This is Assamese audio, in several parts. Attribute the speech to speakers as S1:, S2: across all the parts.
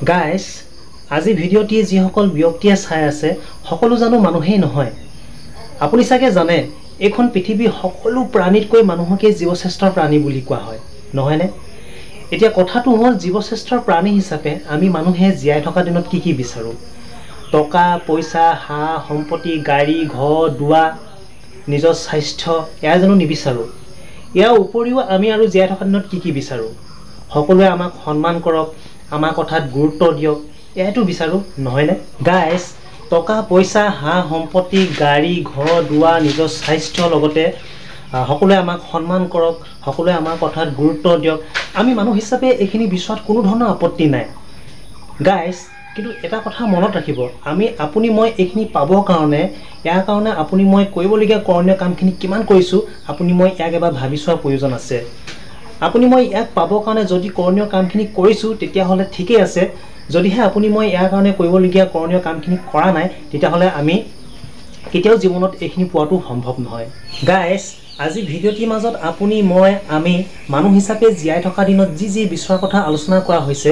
S1: গাইজ আজি ভিডিঅ'টি যিসকল ব্যক্তিয়ে চাই আছে সকলো জানো মানুহেই নহয়। আপুনি চাগে জানে এইখন পৃথিৱীৰ সকলো প্ৰাণীতকৈ মানুহকে জীৱশ্ৰেষ্ঠৰ প্ৰাণী বুলি কোৱা হয়, নহয়নে? এতিয়া কথাটো হ'ল জীৱশ্ৰেষ্ঠৰ প্ৰাণী হিচাপে আমি মানুহে জীয়াই থকা দিনত কি বিচাৰোঁ? টকা পইচা, হাঁহ সম্পত্তি, গাড়ী ঘৰ দুৱাৰ, নিজৰ স্বাস্থ্য এয়া জানো নিবিচাৰোঁ? ইয়াৰ উপৰিও আমি আৰু জীয়াই থকা দিনত কি বিচাৰোঁ? সকলোৱে আমাক সন্মান কৰক, আমাৰ কথাত গুৰুত্ব দিয়ক, এয়াইতো বিচাৰোঁ, নহয়নে? গাইজ টকা পইচা, হাঁহ সম্পত্তি, গাড়ী ঘৰ দুৱাৰ, নিজৰ স্বাস্থ্যৰ লগতে সকলোৱে আমাক সন্মান কৰক, সকলোৱে আমাৰ কথাত গুৰুত্ব দিয়ক, আমি মানুহ হিচাপে এইখিনি বিচৰাত কোনো ধৰণৰ আপত্তি নাই। গাইজ কিন্তু এটা কথা মনত ৰাখিব, আপুনি মই এইখিনি পাবৰ কাৰণে ইয়াৰ কাৰণে আপুনি মই কৰিবলগীয়া কৰণীয় কামখিনি কিমান কৰিছোঁ আপুনি মই ইয়াক এবাৰ ভাবি চোৱাৰ প্ৰয়োজন আছে। আপুনি মই ইয়াক পাবৰ কাৰণে যদি কৰণীয় কামখিনি কৰিছোঁ তেতিয়াহ'লে ঠিকেই আছে, যদিহে আপুনি মই ইয়াৰ কাৰণে কৰিবলগীয়া কৰণীয় কামখিনি কৰা নাই তেতিয়াহ'লে আমি কেতিয়াও জীৱনত এইখিনি পোৱাটো সম্ভৱ নহয়। গাইজ আজি ভিডিঅ'টিৰ মাজত আপুনি মই আমি মানুহ হিচাপে জীয়াই থকা দিনত যি বিচৰাৰ কথা আলোচনা কৰা হৈছে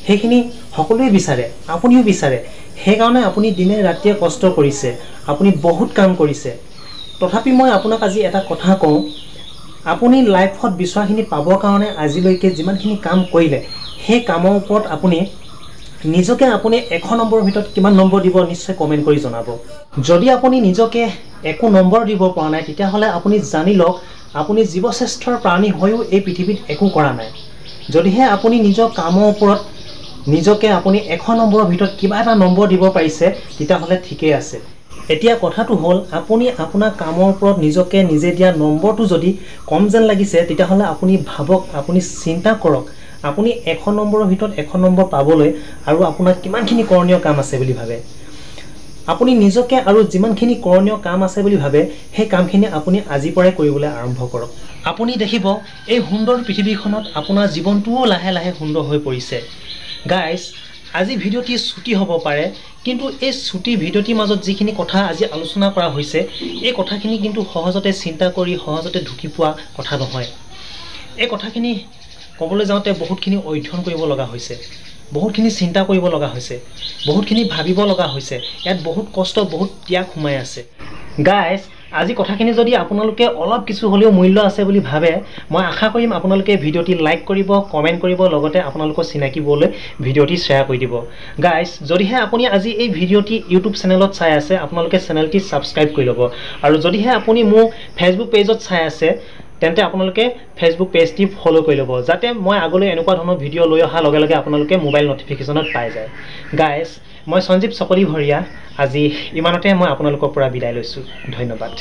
S1: সেইখিনি সকলোৱে বিচাৰে, আপুনিও বিচাৰে। সেইকাৰণে আপুনি দিনে ৰাতিয়ে কষ্ট কৰিছে, আপুনি বহুত কাম কৰিছে। তথাপি মই আপোনাক আজি এটা কথা কওঁ, আপুনি লাইফত বিচৰাখিনি পাবৰ কাৰণে আজিলৈকে যিমানখিনি কাম কৰিলে সেই কামৰ ওপৰত আপুনি নিজকে 100 নম্বৰৰ ভিতৰত কিমান নম্বৰ দিব নিশ্চয় কমেণ্ট কৰি জনাব। যদি আপুনি নিজকে একো নম্বৰ দিব পৰা নাই তেতিয়াহ'লে আপুনি জানি লওক আপুনি জীৱশ্ৰেষ্ঠৰ প্ৰাণী হৈও এই পৃথিৱীত একো কৰা নাই। যদিহে আপুনি নিজৰ কামৰ ওপৰত নিজকে আপুনি 100 নম্বৰৰ ভিতৰত কিবা এটা নম্বৰ দিব পাৰিছে তেতিয়াহ'লে ঠিকেই আছে। এতিয়া কথাটো হ'ল আপুনি আপোনাৰ কামৰ ওপৰত নিজকে নিজে দিয়া নম্বৰটো যদি কম যেন লাগিছে তেতিয়াহ'লে আপুনি ভাবক, আপুনি চিন্তা কৰক আপুনি 100 নম্বৰৰ ভিতৰত 100 নম্বৰ পাবলৈ আৰু আপোনাৰ কিমানখিনি কৰণীয় কাম আছে বুলি ভাবে। আপুনি নিজকে আৰু যিমানখিনি কৰণীয় কাম আছে বুলি ভাবে সেই কামখিনি আপুনি আজিৰ পৰাই কৰিবলৈ আৰম্ভ কৰক। আপুনি দেখিব এই সুন্দৰ পৃথিৱীখনত আপোনাৰ জীৱনটোও লাহে লাহে সুন্দৰ হৈ পৰিছে। গাইজ আজি ভিডিঅ'টি ছুটি হ'ব পাৰে, কিন্তু এই ছুটি ভিডিঅ'টিৰ মাজত যিখিনি কথা আজি আলোচনা কৰা হৈছে এই কথাখিনি কিন্তু সহজতে চিন্তা কৰি সহজতে ঢুকি পোৱা কথা নহয়। এই কথাখিনি ক'বলৈ যাওঁতে বহুতখিনি অধ্যয়ন কৰিব লগা হৈছে, বহুতখিনি চিন্তা কৰিব লগা হৈছে, বহুতখিনি ভাবিব লগা হৈছে, ইয়াত বহুত কষ্ট বহুত ত্যাগ সোমাই আছে। গাইজ আজি কথাখিনি যদি আপোনালোকে অলপ কিছু হ'লেও মূল্য আছে বুলি ভাবে মই আশা কৰিম আপোনালোকে ভিডিঅ'টি লাইক কৰিব, কমেণ্ট কৰিব, লগতে আপোনালোকৰ চিনাকিবোৰলৈ ভিডিঅ'টি শ্বেয়াৰ কৰি দিব। গাইজ যদিহে আপুনি আজি এই ভিডিঅ'টি ইউটিউব চেনেলত চাই আছে আপোনালোকে চেনেলটি ছাবস্ক্ৰাইব কৰি ল'ব, আৰু যদিহে আপুনি মোৰ ফেচবুক পেজত চাই আছে তেন্তে আপোনালোকে ফেচবুক পেজটি ফ'ল' কৰি ল'ব, যাতে মই আগলৈ এনেকুৱা ধৰণৰ ভিডিঅ' লৈ অহাৰ লগে লগে আপোনালোকে মোবাইল নটিফিকেশ্যনত পাই যায়। গাইজ মই সঞ্জীৱ চকলি ভৰিয়া আজি ইমানতে মই আপোনালোকৰ পৰা বিদায় লৈছোঁ। ধন্যবাদ।